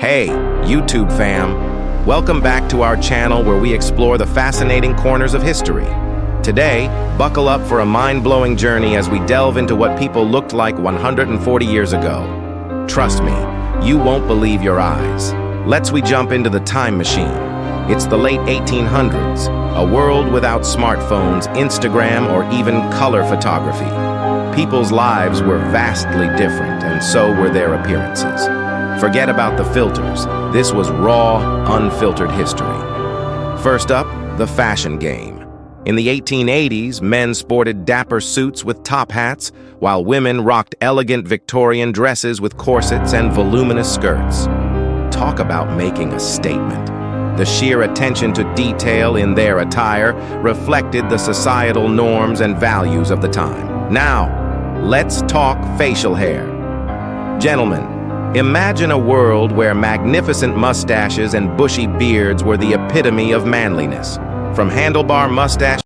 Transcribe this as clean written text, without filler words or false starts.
Hey, YouTube fam! Welcome back to our channel where we explore the fascinating corners of history. Today, buckle up for a mind-blowing journey as we delve into what people looked like 140 years ago. Trust me, you won't believe your eyes. We jump into the time machine. It's the late 1800s, a world without smartphones, Instagram, or even color photography. People's lives were vastly different, and so were their appearances. Forget about the filters. This was raw, unfiltered history. First up, the fashion game. In the 1880s, men sported dapper suits with top hats, while women rocked elegant Victorian dresses with corsets and voluminous skirts. Talk about making a statement. The sheer attention to detail in their attire reflected the societal norms and values of the time. Now, let's talk facial hair. Gentlemen, imagine a world where magnificent mustaches and bushy beards were the epitome of manliness. From handlebar mustache